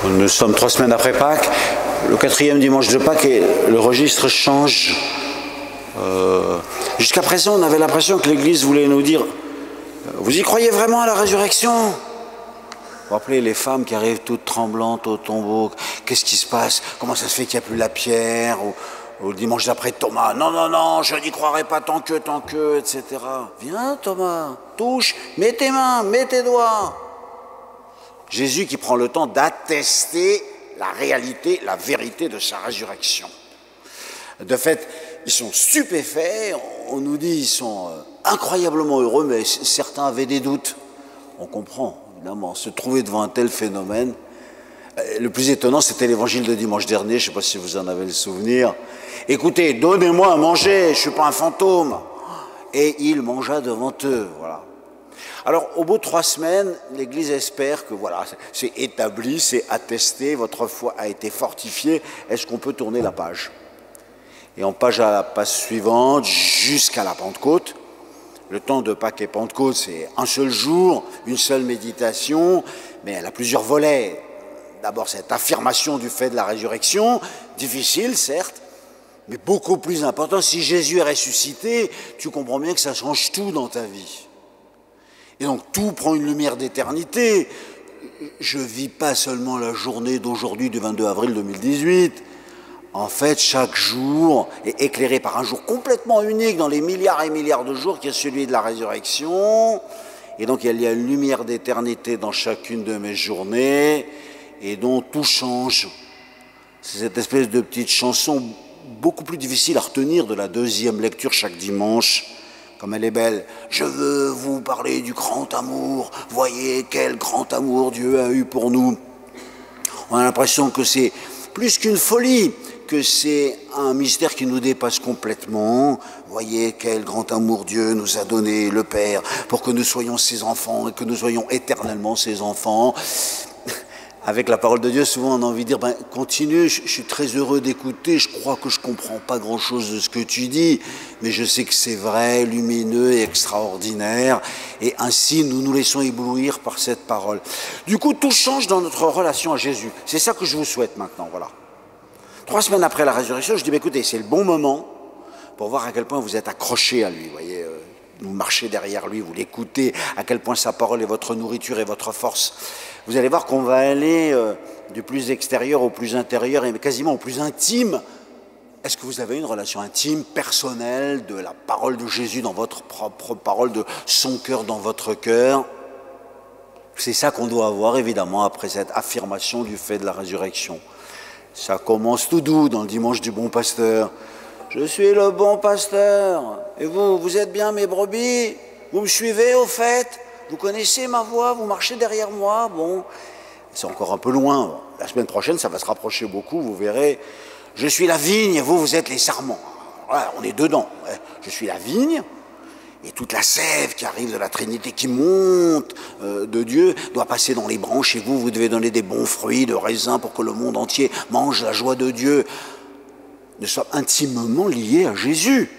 Nous sommes 3 semaines après Pâques, le 4e dimanche de Pâques, et le registre change. Jusqu'à présent, on avait l'impression que l'Église voulait nous dire « Vous y croyez vraiment à la résurrection ?» Vous vous rappelez les femmes qui arrivent toutes tremblantes au tombeau, qu'est-ce qui se passe? Comment ça se fait qu'il n'y a plus la pierre? Ou le dimanche d'après, Thomas, non, non, non, je n'y croirai pas tant que, etc. Viens Thomas, touche, mets tes mains, mets tes doigts. Jésus qui prend le temps d'attester la réalité, la vérité de sa résurrection. De fait, ils sont stupéfaits, on nous dit ils sont incroyablement heureux, mais certains avaient des doutes. On comprend, évidemment, se trouver devant un tel phénomène. Le plus étonnant, c'était l'évangile de dimanche dernier, je ne sais pas si vous en avez le souvenir. Écoutez, donnez-moi à manger, je ne suis pas un fantôme. Et il mangea devant eux, voilà. Alors, au bout de 3 semaines, l'Église espère que voilà, c'est établi, c'est attesté, votre foi a été fortifiée. Est-ce qu'on peut tourner la page? Et on passe à la page suivante, jusqu'à la Pentecôte. Le temps de Pâques et Pentecôte, c'est un seul jour, une seule méditation, mais elle a plusieurs volets. D'abord, cette affirmation du fait de la résurrection, difficile, certes, mais beaucoup plus important. Si Jésus est ressuscité, tu comprends bien que ça change tout dans ta vie. Et donc, tout prend une lumière d'éternité. Je ne vis pas seulement la journée d'aujourd'hui, du 22 avril 2018. En fait, chaque jour est éclairé par un jour complètement unique dans les milliards et milliards de jours qui est celui de la résurrection. Et donc, il y a une lumière d'éternité dans chacune de mes journées et dont tout change. C'est cette espèce de petite chanson beaucoup plus difficile à retenir de la 2e lecture chaque dimanche. Comme elle est belle. Je veux vous parler du grand amour. Voyez quel grand amour Dieu a eu pour nous. On a l'impression que c'est plus qu'une folie, que c'est un mystère qui nous dépasse complètement. Voyez quel grand amour Dieu nous a donné, le Père, pour que nous soyons ses enfants et que nous soyons éternellement ses enfants. Avec la parole de Dieu, souvent on a envie de dire, continue, je suis très heureux d'écouter, je crois que je ne comprends pas grand-chose de ce que tu dis, mais je sais que c'est vrai, lumineux et extraordinaire, et ainsi nous nous laissons éblouir par cette parole. Du coup, tout change dans notre relation à Jésus. C'est ça que je vous souhaite maintenant, voilà. 3 semaines après la résurrection, je dis, écoutez, c'est le bon moment pour voir à quel point vous êtes accrochés à lui, vous voyez, vous marchez derrière lui, vous l'écoutez, à quel point sa parole est votre nourriture et votre force. Vous allez voir qu'on va aller du plus extérieur au plus intérieur et quasiment au plus intime. Est-ce que vous avez une relation intime, personnelle, de la parole de Jésus dans votre propre parole, de son cœur dans votre cœur? C'est ça qu'on doit avoir, évidemment, après cette affirmation du fait de la résurrection. Ça commence tout doux dans le dimanche du bon pasteur. Je suis le bon pasteur. Et vous êtes bien mes brebis? Vous me suivez au fait? Vous connaissez ma voix? Vous marchez derrière moi? Bon, c'est encore un peu loin. La semaine prochaine, ça va se rapprocher beaucoup, vous verrez. Je suis la vigne et vous êtes les sarments. Voilà, on est dedans. Je suis la vigne et toute la sève qui arrive de la Trinité, qui monte de Dieu, doit passer dans les branches et vous devez donner des bons fruits de raisin pour que le monde entier mange la joie de Dieu. Nous sommes intimement liés à Jésus.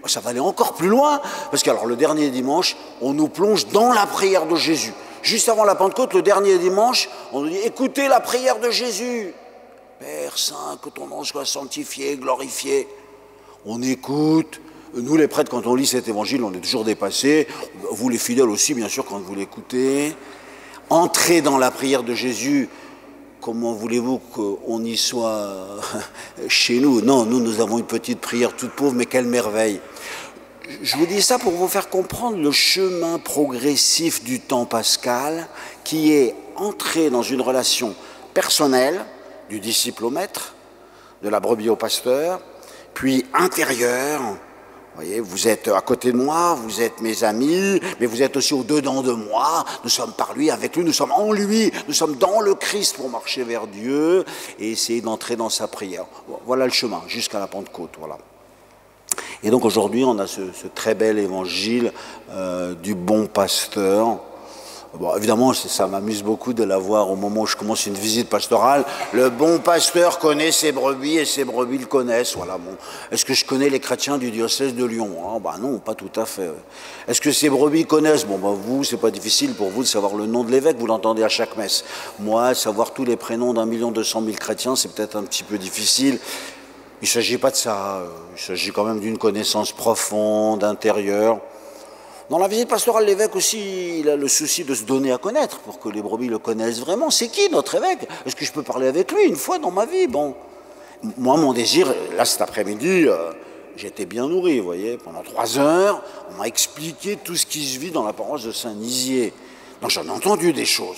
Ça va aller encore plus loin, parce que alors, le dernier dimanche, on nous plonge dans la prière de Jésus. Juste avant la Pentecôte, le dernier dimanche, on nous dit « Écoutez la prière de Jésus. Père Saint, que ton nom soit sanctifié, glorifié. » On écoute. Nous, les prêtres, quand on lit cet évangile, on est toujours dépassés. Vous, les fidèles aussi, bien sûr, quand vous l'écoutez. Entrez dans la prière de Jésus. Comment voulez-vous qu'on y soit chez nous? Non, nous avons une petite prière toute pauvre, mais quelle merveille. Je vous dis ça pour vous faire comprendre le chemin progressif du temps pascal qui est entré dans une relation personnelle du disciple au maître, de la brebis au pasteur, puis intérieure. Vous voyez, vous êtes à côté de moi, vous êtes mes amis, mais vous êtes aussi au-dedans de moi. Nous sommes par lui, avec lui, nous sommes en lui, nous sommes dans le Christ pour marcher vers Dieu et essayer d'entrer dans sa prière. Voilà le chemin, jusqu'à la Pentecôte, voilà. Et donc aujourd'hui, on a ce très bel évangile du bon pasteur. Bon, évidemment, ça m'amuse beaucoup de la voir au moment où je commence une visite pastorale. Le bon pasteur connaît ses brebis et ses brebis le connaissent. Voilà, bon. Est-ce que je connais les chrétiens du diocèse de Lyon? Ah, bah non, pas tout à fait. Est-ce que ces brebis connaissent? Bon, bah vous, c'est pas difficile pour vous de savoir le nom de l'évêque, vous l'entendez à chaque messe. Moi, savoir tous les prénoms d'1 200 000 chrétiens, c'est peut-être un petit peu difficile. Il ne s'agit pas de ça. Il s'agit quand même d'une connaissance profonde, intérieure. Dans la visite pastorale, l'évêque aussi, il a le souci de se donner à connaître pour que les brebis le connaissent vraiment. C'est qui notre évêque? Est-ce que je peux parler avec lui une fois dans ma vie? Bon, moi, mon désir, là, cet après-midi, j'étais bien nourri, vous voyez. Pendant 3 heures, on m'a expliqué tout ce qui se vit dans la paroisse de Saint-Nizier. Donc j'en ai entendu des choses.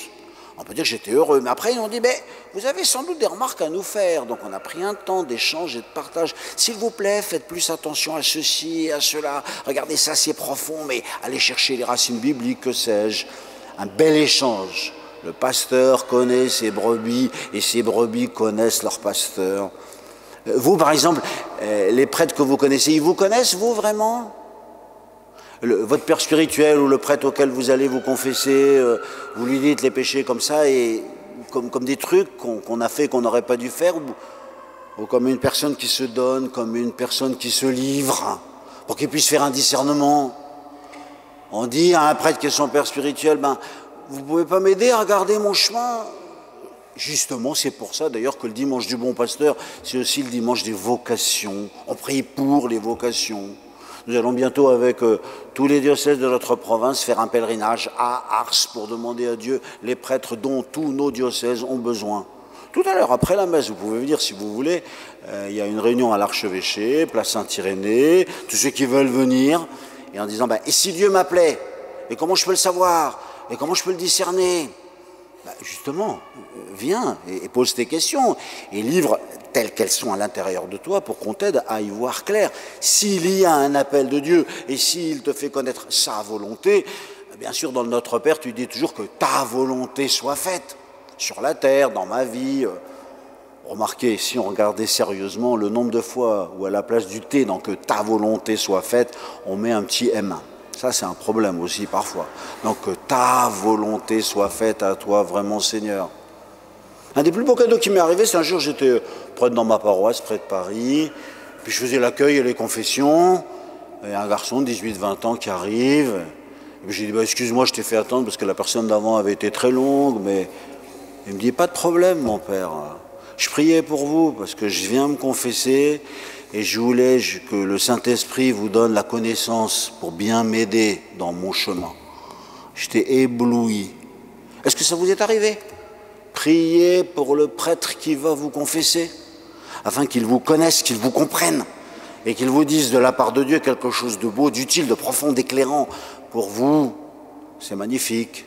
On peut dire que j'étais heureux. Mais après, ils ont dit, mais vous avez sans doute des remarques à nous faire. Donc on a pris un temps d'échange et de partage. S'il vous plaît, faites plus attention à ceci, à cela. Regardez ça, c'est profond, mais allez chercher les racines bibliques, que sais-je. Un bel échange. Le pasteur connaît ses brebis et ses brebis connaissent leur pasteur. Vous, par exemple, les prêtres que vous connaissez, ils vous connaissent, vous, vraiment ? Votre père spirituel ou le prêtre auquel vous allez vous confesser, vous lui dites les péchés comme ça, et comme des trucs qu'on a fait, qu'on n'aurait pas dû faire, ou comme une personne qui se donne, comme une personne qui se livre, pour qu'il puisse faire un discernement. On dit à un prêtre qui est son père spirituel, ben, vous ne pouvez pas m'aider à garder mon chemin? Justement, c'est pour ça d'ailleurs que le dimanche du bon pasteur, c'est aussi le dimanche des vocations. On prie pour les vocations. Nous allons bientôt, avec tous les diocèses de notre province, faire un pèlerinage à Ars pour demander à Dieu les prêtres dont tous nos diocèses ont besoin. Tout à l'heure, après la messe, vous pouvez venir si vous voulez. Il y a une réunion à l'archevêché, place Saint-Irénée, tous ceux qui veulent venir, et en disant, et si Dieu m'appelait? Et comment je peux le savoir? Et comment je peux le discerner? Justement, viens et pose tes questions et livre telles qu'elles sont à l'intérieur de toi pour qu'on t'aide à y voir clair. S'il y a un appel de Dieu et s'il te fait connaître sa volonté, bien sûr, dans le Notre Père, tu dis toujours que ta volonté soit faite sur la terre, dans ma vie. Remarquez, si on regardait sérieusement le nombre de fois où à la place du T, dans que ta volonté soit faite, on met un petit M1. Ça, c'est un problème aussi parfois. Donc, que ta volonté soit faite à toi, vraiment, Seigneur. Un des plus beaux cadeaux qui m'est arrivé, c'est un jour, j'étais près dans ma paroisse, près de Paris, puis je faisais l'accueil et les confessions, et un garçon de 18-20 ans qui arrive, et puis j'ai dit, excuse-moi, je t'ai fait attendre parce que la personne d'avant avait été très longue, mais il me dit, pas de problème, mon père. Je priais pour vous parce que je viens me confesser, et je voulais que le Saint-Esprit vous donne la connaissance pour bien m'aider dans mon chemin. J'étais ébloui. Est-ce que ça vous est arrivé? Priez pour le prêtre qui va vous confesser, afin qu'il vous connaisse, qu'il vous comprenne, et qu'il vous dise de la part de Dieu quelque chose de beau, d'utile, de profond, d'éclairant. Pour vous, c'est magnifique.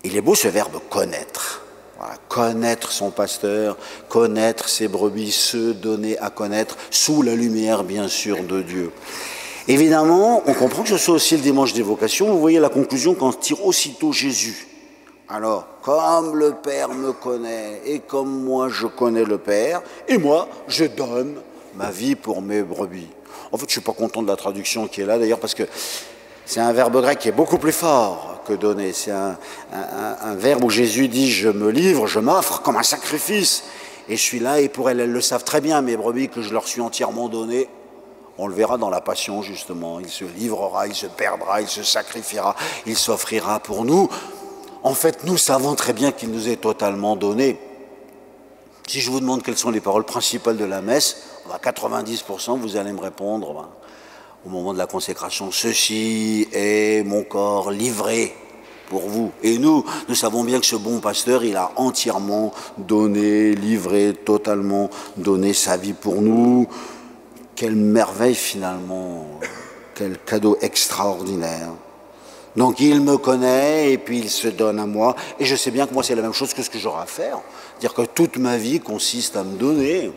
Il est beau ce verbe « connaître ». Voilà, connaître son pasteur, connaître ses brebis, se donner à connaître sous la lumière, bien sûr, de Dieu. Évidemment, on comprend que ce soit aussi le dimanche des vocations. Vous voyez la conclusion qu'en tire aussitôt Jésus. Alors, comme le Père me connaît et comme moi je connais le Père, et moi je donne ma vie pour mes brebis. En fait, je ne suis pas content de la traduction qui est là, d'ailleurs, parce que c'est un verbe grec qui est beaucoup plus fort que donner. C'est un verbe où Jésus dit « je me livre, je m'offre comme un sacrifice ». Et je suis là, et pour elles le savent très bien, mes brebis, que je leur suis entièrement donné. On le verra dans la Passion, justement. Il se livrera, il se perdra, il se sacrifiera, il s'offrira pour nous. En fait, nous savons très bien qu'il nous est totalement donné. Si je vous demande quelles sont les paroles principales de la messe, 90%, vous allez me répondre au moment de la consécration, ceci est mon corps livré pour vous. Et nous savons bien que ce bon pasteur, il a entièrement donné, livré, totalement donné sa vie pour nous. Quelle merveille finalement, quel cadeau extraordinaire. Donc il me connaît et puis il se donne à moi. Et je sais bien que moi c'est la même chose que ce que j'aurai à faire. C'est-à-dire que toute ma vie consiste à me donner.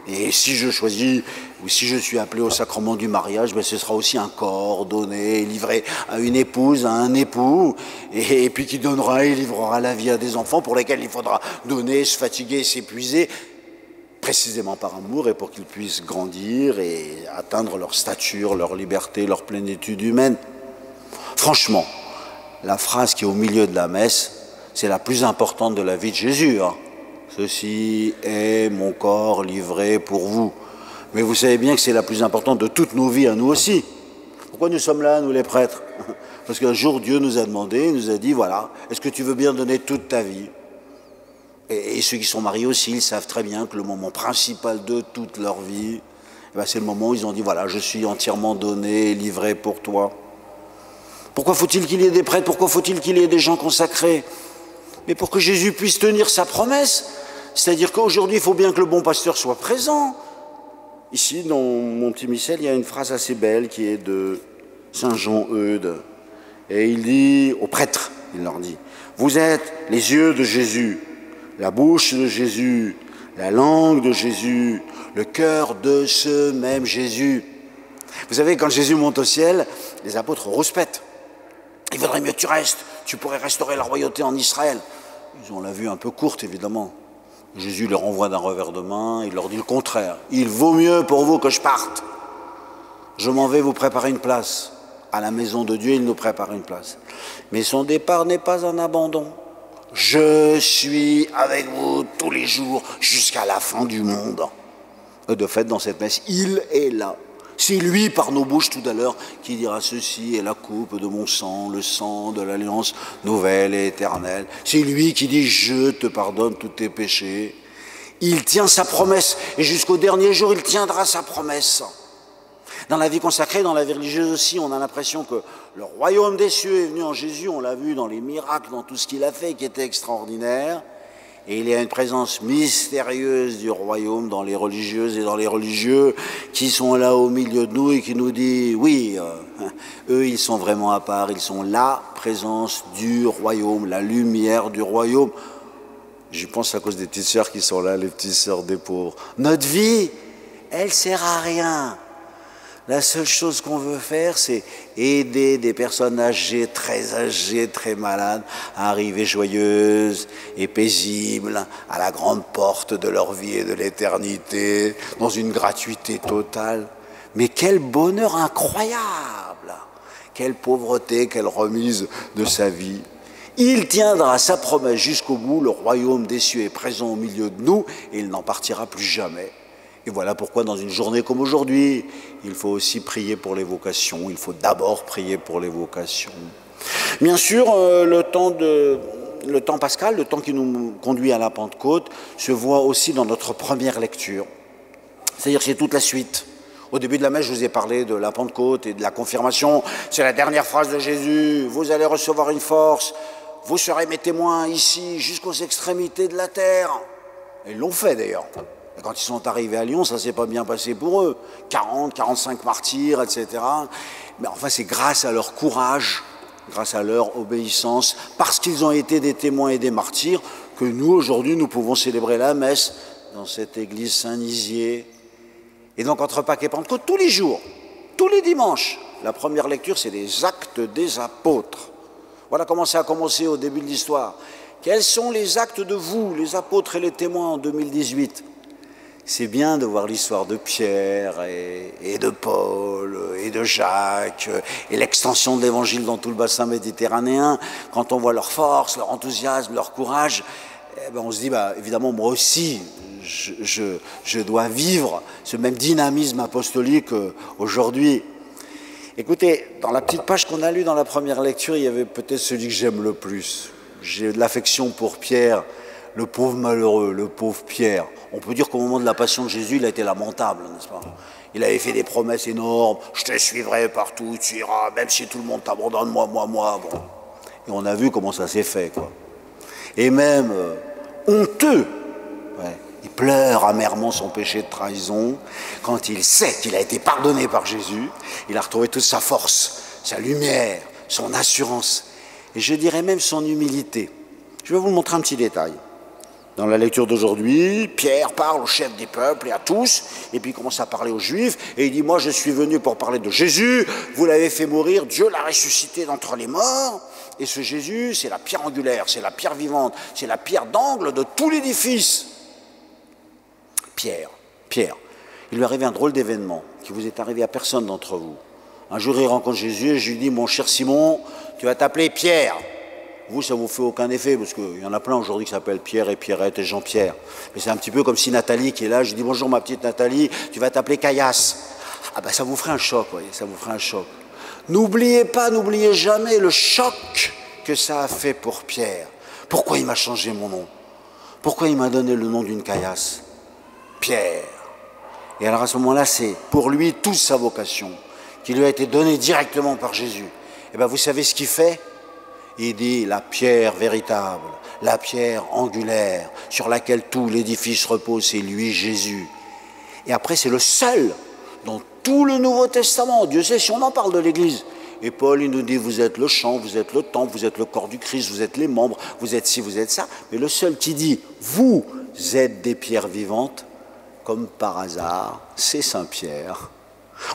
Et si je choisis, ou si je suis appelé au sacrement du mariage, ce sera aussi un corps donné, livré à une épouse, à un époux, et puis qui donnera et livrera la vie à des enfants pour lesquels il faudra donner, se fatiguer, s'épuiser, précisément par amour et pour qu'ils puissent grandir et atteindre leur stature, leur liberté, leur plénitude humaine. Franchement, la phrase qui est au milieu de la messe, c'est la plus importante de la vie de Jésus. Hein. Ceci est mon corps livré pour vous. Mais vous savez bien que c'est la plus importante de toutes nos vies, à nous aussi. Pourquoi nous sommes là, nous les prêtres? Parce qu'un jour, Dieu nous a demandé, il nous a dit, voilà, est-ce que tu veux bien donner toute ta vie? Et ceux qui sont mariés aussi, ils savent très bien que le moment principal de toute leur vie, c'est le moment où ils ont dit, voilà, je suis entièrement donné, livré pour toi. Pourquoi faut-il qu'il y ait des prêtres? Pourquoi faut-il qu'il y ait des gens consacrés? Mais pour que Jésus puisse tenir sa promesse. C'est-à-dire qu'aujourd'hui, il faut bien que le bon pasteur soit présent. Ici, dans mon petit missel, il y a une phrase assez belle qui est de Saint Jean Eudes. Et il dit aux prêtres, il leur dit, vous êtes les yeux de Jésus, la bouche de Jésus, la langue de Jésus, le cœur de ce même Jésus. Vous savez, quand Jésus monte au ciel, les apôtres rouspètent. Il vaudrait mieux que tu restes, tu pourrais restaurer la royauté en Israël. Ils ont la vue un peu courte, évidemment. Jésus les renvoie d'un revers de main, il leur dit le contraire. Il vaut mieux pour vous que je parte. Je m'en vais vous préparer une place. À la maison de Dieu, il nous prépare une place. Mais son départ n'est pas un abandon. Je suis avec vous tous les jours jusqu'à la fin du monde. Et de fait, dans cette messe, il est là. C'est lui, par nos bouches tout à l'heure, qui dira ceci est la coupe de mon sang, le sang de l'alliance nouvelle et éternelle. C'est lui qui dit je te pardonne tous tes péchés. Il tient sa promesse et jusqu'au dernier jour, il tiendra sa promesse. Dans la vie consacrée, dans la vie religieuse aussi, on a l'impression que le royaume des cieux est venu en Jésus, on l'a vu dans les miracles, dans tout ce qu'il a fait, qui était extraordinaire. Et il y a une présence mystérieuse du royaume dans les religieuses et dans les religieux qui sont là au milieu de nous et qui nous disent, oui, eux ils sont vraiment à part, ils sont la présence du royaume, la lumière du royaume. J'y pense à cause des petites sœurs qui sont là, les petites sœurs des pauvres. Notre vie, elle sert à rien. La seule chose qu'on veut faire, c'est aider des personnes âgées, très malades, à arriver joyeuses et paisibles à la grande porte de leur vie et de l'éternité, dans une gratuité totale. Mais quel bonheur incroyable! Quelle pauvreté, quelle remise de sa vie! Il tiendra sa promesse jusqu'au bout, le royaume des cieux est présent au milieu de nous et il n'en partira plus jamais. Et voilà pourquoi dans une journée comme aujourd'hui, il faut aussi prier pour les vocations. Il faut d'abord prier pour les vocations. Bien sûr, le temps pascal, le temps qui nous conduit à la Pentecôte, se voit aussi dans notre première lecture. C'est-à-dire que c'est toute la suite. Au début de la messe, je vous ai parlé de la Pentecôte et de la confirmation. C'est la dernière phrase de Jésus. Vous allez recevoir une force. Vous serez mes témoins ici jusqu'aux extrémités de la terre. Et ils l'ont fait d'ailleurs. Et quand ils sont arrivés à Lyon, ça ne s'est pas bien passé pour eux. 40, 45 martyrs, etc. Mais enfin, c'est grâce à leur courage, grâce à leur obéissance, parce qu'ils ont été des témoins et des martyrs, que nous, aujourd'hui, nous pouvons célébrer la messe dans cette église Saint-Nizier. Et donc, entre Pâques et Pentecôte, tous les jours, tous les dimanches, la première lecture, c'est les actes des apôtres. Voilà comment ça a commencé au début de l'histoire. Quels sont les actes de vous, les apôtres et les témoins en 2018 ? C'est bien de voir l'histoire de Pierre et de Paul et de Jacques et l'extension de l'évangile dans tout le bassin méditerranéen. Quand on voit leur force, leur enthousiasme, leur courage, on se dit, évidemment, moi aussi, je dois vivre ce même dynamisme apostolique aujourd'hui. Écoutez, dans la petite page qu'on a lue dans la première lecture, il y avait peut-être celui que j'aime le plus. J'ai de l'affection pour Pierre, le pauvre malheureux, le pauvre Pierre. On peut dire qu'au moment de la passion de Jésus, il a été lamentable, n'est-ce pas? Il avait fait des promesses énormes. Je te suivrai partout où tu iras, même si tout le monde t'abandonne, moi. Bon. Et on a vu comment ça s'est fait, quoi. Et même honteux, il pleure amèrement son péché de trahison. Quand il sait qu'il a été pardonné par Jésus, il a retrouvé toute sa force, sa lumière, son assurance. Et je dirais même son humilité. Je vais vous montrer un petit détail. Dans la lecture d'aujourd'hui, Pierre parle au chef des peuples et à tous, et puis il commence à parler aux Juifs, et il dit, moi je suis venu pour parler de Jésus, vous l'avez fait mourir, Dieu l'a ressuscité d'entre les morts, et ce Jésus, c'est la pierre angulaire, c'est la pierre vivante, c'est la pierre d'angle de tout l'édifice. Pierre, il lui est arrivé un drôle d'événement, qui vous est arrivé à personne d'entre vous. Un jour, il rencontre Jésus et je lui dis, mon cher Simon, tu vas t'appeler Pierre. Vous, ça ne vous fait aucun effet, parce qu'il y en a plein aujourd'hui qui s'appellent Pierre et Pierrette et Jean-Pierre. Mais c'est un petit peu comme si Nathalie qui est là, je lui dis, bonjour ma petite Nathalie, tu vas t'appeler Caillasse. Ah ben ça vous ferait un choc, voyez, ça vous ferait un choc. N'oubliez pas, n'oubliez jamais le choc que ça a fait pour Pierre. Pourquoi il m'a changé mon nom? Pourquoi il m'a donné le nom d'une caillasse? Pierre. Et alors à ce moment-là, c'est pour lui toute sa vocation, qui lui a été donnée directement par Jésus. Et bien vous savez ce qu'il fait? Il dit la pierre véritable, la pierre angulaire, sur laquelle tout l'édifice repose, c'est lui, Jésus. Et après, c'est le seul dans tout le Nouveau Testament. Dieu sait si on en parle de l'Église. Et Paul, il nous dit, vous êtes le champ, vous êtes le temple, vous êtes le corps du Christ, vous êtes les membres, vous êtes ci, vous êtes ça. Mais le seul qui dit, vous êtes des pierres vivantes, comme par hasard, c'est Saint Pierre.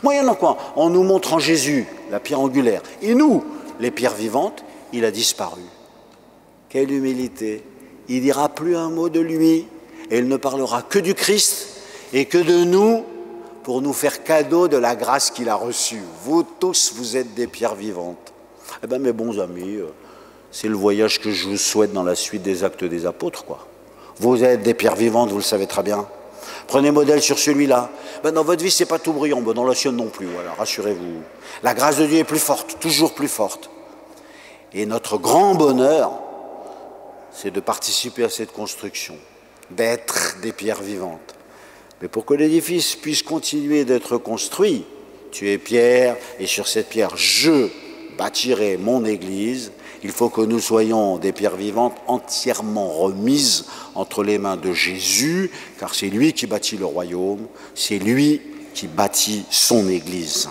Moyennant quoi, en nous montrant Jésus, la pierre angulaire, et nous, les pierres vivantes, il a disparu. Quelle humilité! Il dira plus un mot de lui, et il ne parlera que du Christ et que de nous, pour nous faire cadeau de la grâce qu'il a reçue. Vous tous, vous êtes des pierres vivantes. Eh bien, mes bons amis, c'est le voyage que je vous souhaite dans la suite des Actes des Apôtres, quoi. Vous êtes des pierres vivantes, vous le savez très bien. Prenez modèle sur celui-là. Ben, dans votre vie, c'est pas tout brillant, ben, dans la sienne non plus, voilà, rassurez-vous. La grâce de Dieu est plus forte, toujours plus forte. Et notre grand bonheur, c'est de participer à cette construction, d'être des pierres vivantes. Mais pour que l'édifice puisse continuer d'être construit, tu es pierre, et sur cette pierre, je bâtirai mon église. Il faut que nous soyons des pierres vivantes entièrement remises entre les mains de Jésus, car c'est lui qui bâtit le royaume, c'est lui qui bâtit son église.